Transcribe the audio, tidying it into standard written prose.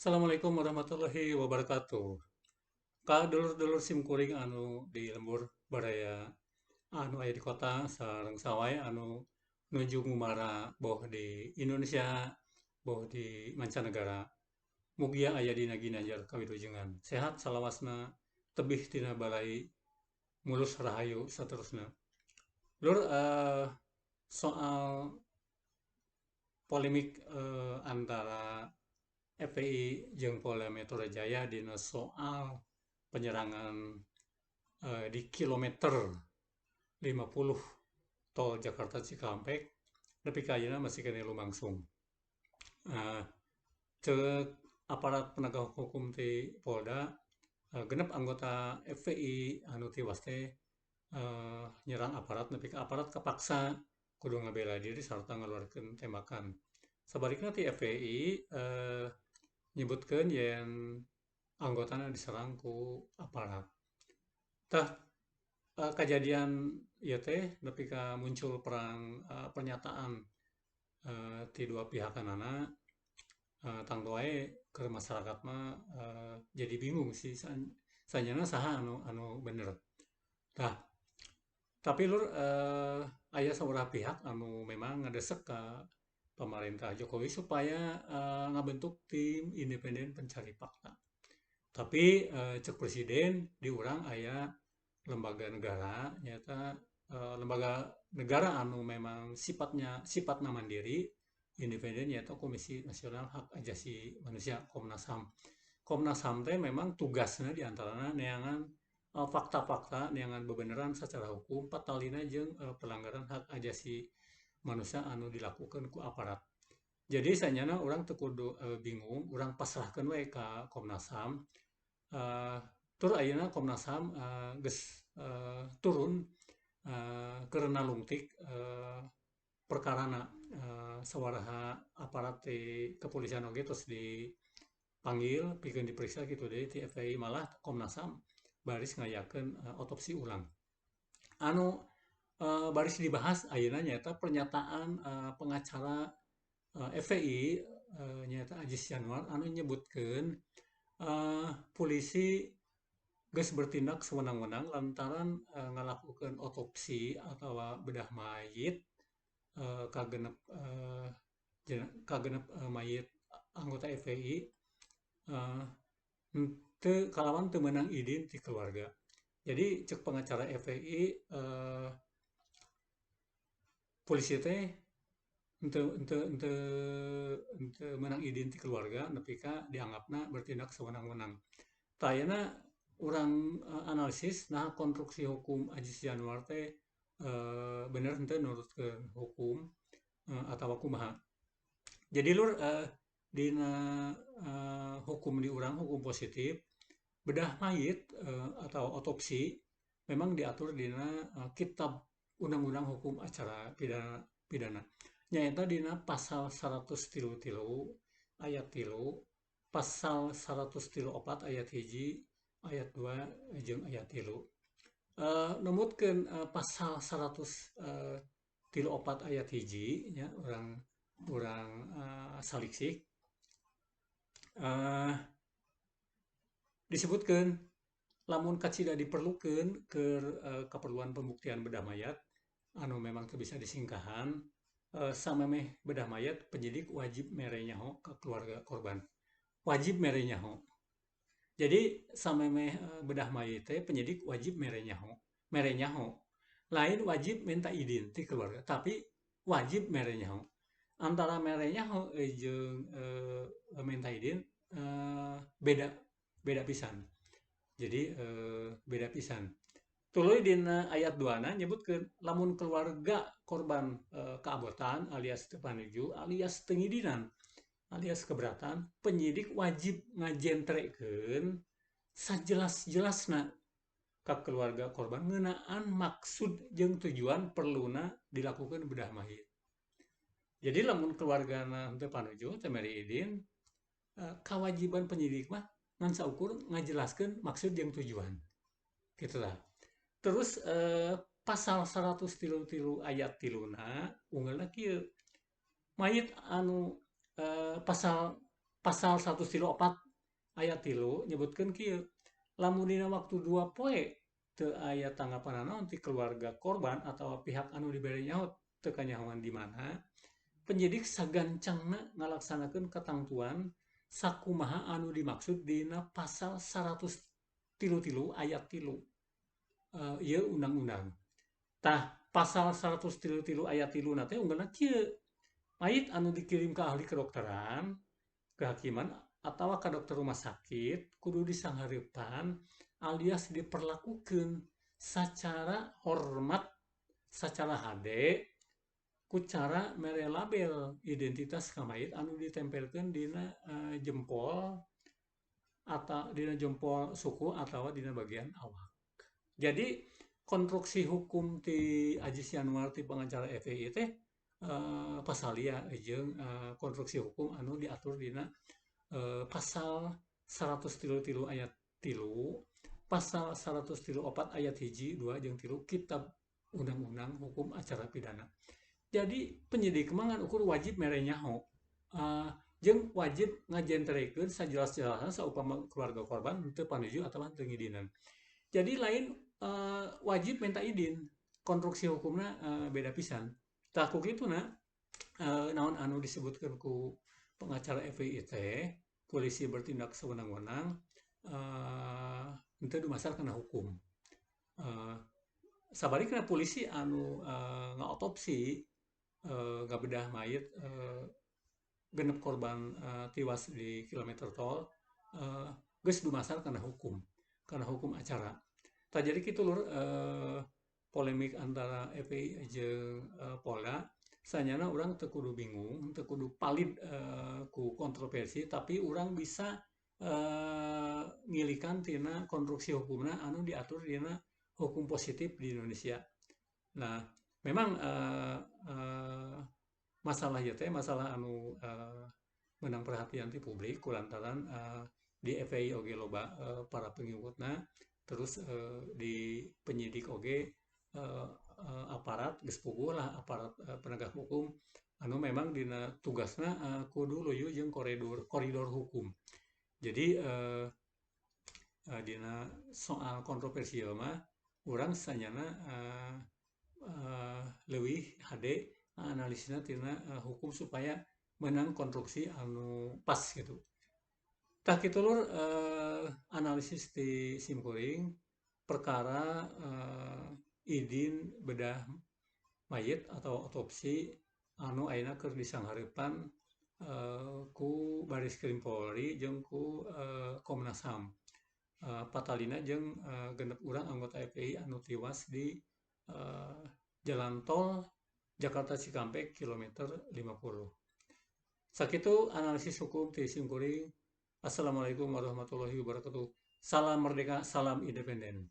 Assalamualaikum warahmatullahi wabarakatuh. Ka dulur-dulur simkuring anu di lembur baraya anu aya di kota sareng sawai anu nuju ngumara boh di Indonesia, boh di mancanegara. Mugia aya dina ginanjar kawilujengan. Sehat salawasna tebih tina balai mulus rahayu saterusna. Lur soal polemik antara FPI jeung Polda Metro Jaya dina soal penyerangan di kilometer 50 tol Jakarta Cikampek nepi ka ayeuna masih kene lumangsung. Uh, Cek aparat penegak hukum ti Polda genep anggota FPI anu tiwas teh nyerang aparat nepi ka aparat kapaksa kudu ngabela diri sarta ngaluarkeun tembakan. Sabalikna ti FPI nyebutkeun yen anggotana diserang ku aparat. Tah kejadian ieu teh nepi ka muncul perang pernyataan ti dua pihakanana tangtu wae keur masyarakat mah jadi bingung sih sanyana saha anu bener. Tah, tapi lur aya saurah pihak anu memang ngadesek ka pemerintah Jokowi supaya ngabentuk tim independen pencari fakta. Tapi cek presiden di urang aya lembaga negara nyata lembaga negara anu memang sifatna mandiri independen yaitu Komisi Nasional Hak Asasi Manusia Komnas HAM. Komnas HAM teh memang tugasnya diantaranya neangan fakta-fakta neangan bebeneran secara hukum patalina jeung pelanggaran hak asasi manusia anu dilakukan ku aparat. Jadi sanyana orang teu kudu bingung, urang pasrahkeun we ka Komnas HAM. Tur ayeuna Komnas HAM geus turun keur nalungtik perkarana sawaraha aparat ti kepolisian oge terus dipanggil pikeun diperiksa gitu deh ti FPI malah Komnas HAM baris ngayakeun otopsi ulang. Anu baris dibahas ayeuna nyaeta pernyataan pengacara FPI nyaeta Ajis Januar anu nyebutkeun polisi geus bertindak sewenang-wenang lantaran ngalakukeun otopsi atawa bedah mayit kagenep mayit anggota FPI kalawan teu meunang izin ti keluarga. Jadi cek pengacara FPI polisi teh ente meunang izin ti keluarga nepi ka dianggapna bertindak sewenang-wenang. Tah ayeuna urang analisis nah konstruksi hukum Ajis Januar teh bener henteu nurutkeun hukum atawa kumaha. Jadi lur dina hukum di urang hukum positif bedah mayit atau otopsi memang diatur dina kitab undang-undang hukum acara pidana. Nyaeta dina pasal 133 ayat 3, pasal 134 ayat 1, ayat 2 jeung ayat 3. Numutkeun pasal 134 ayat 1 nya urang saliksik disebutkeun lamun kacida diperlukeun keur keperluan pembuktian bedah mayat anu memang teu bisa disingkahan samemeh bedah mayat penyidik wajib mere nyaho ke keluarga korban. Wajib mere nyaho. Jadi samemeh bedah mayit teh penyidik wajib mere nyaho. Mere nyaho. Lain wajib minta izin ti keluarga, tapi wajib mere nyaho. Antara mere nyaho jeung minta izin beda pisan. Jadi beda pisan. Tuluy dina ayat 2 na nyebutkeun lamun keluarga korban keabotan alias teu panuju alias teu ngidinan alias keberatan penyidik wajib ngajentrekeun sajelas-jelasna ka keluarga korban ngeunaan maksud jeung tujuan perluna dilakukeun bedah mayit. Jadi lamun keluargana teu panuju teu mere izin kawajiban penyidik mah ngan saukur ngajelaskeun maksud jeung tujuan. Kitu tah. Terus pasal 133 ayat 3 unggalna kieu. Mayit anu pasal pasal 134 ayat 3 nyebutkan kieu, lamun dina waktu 2 poe teu aya tanggapan naon ti keluarga korban atau pihak anu dibere nyaho teu kanyahoan di mana, penyidik sagancangna ngalaksanakeun ketangtuan sakumaha anu dimaksud dina pasal 133 ayat 3 ieu undang-undang. Tah pasal 133 ayat 3 na teh unggalna kieu, mayit anu dikirim ke ahli kedokteran, kehakiman atau ke dokter rumah sakit kudu disanghareupan alias diperlakukan secara hormat, secara hade, ku cara mere label identitas kamayit anu ditempelkeun dina jempol atau dina jempol suku atau dina bagian awak. Jadi konstruksi hukum ti Aji Sianuar ti pengacara FPI teh pasalia jeung konstruksi hukum anu diatur dina pasal 133 ayat 3, pasal 134 ayat 1, 2 jeung 3 Kitab Undang-Undang Hukum Acara Pidana. Jadi penyidik mangan ukur wajib mere nyaho jeung wajib ngajenterekeun sajelas-jelasna saupama keluarga korban teu panuju atawa teu ngidinan. Jadi lain wajib minta izin, konstruksi hukumna beda pisan. Tah ku kituna naon anu disebutkeun ku pengacara FPI teh, polisi bertindak sewenang-wenang henteu dumasar kana hukum. Sabalikna polisi anu ngaotopsi ngabedah mayit genep korban tiwas di kilometer tol geus dumasar kana hukum acara. Tah jadi kitu lur polemik antara FPI jeung Polda sanyana urang teu kudu bingung, teu kudu palid ku kontroversi, tapi urang bisa ngilikan tina konstruksi hukumna anu diatur dina hukum positif di Indonesia. Nah, memang masalah ieu teh masalah anu meunang perhatian ti publik kulantaran di FPI oge loba para pengikutna, terus di penyidik oge aparat geus puguh lah aparat penegak hukum anu memang dina tugasna kudu luyu jeung koridor hukum. Jadi dina soal kontroversial mah urang sanyana leuwih hade analisisna tina hukum supaya menang konstruksi anu pas gitu. Tah kitu lur analisis ti simkuring perkara idin bedah mayit atau otopsi anu ayeuna keur disanghareupan ku Bareskrim Polri jeung ku Komnas HAM. Patalina jeung genep urang anggota FPI anu tiwas di jalan tol Jakarta Cikampek kilometer 50. Sakitu analisis hukum ti simkuring. Assalamualaikum warahmatullahi wabarakatuh. Salam merdeka, salam independen.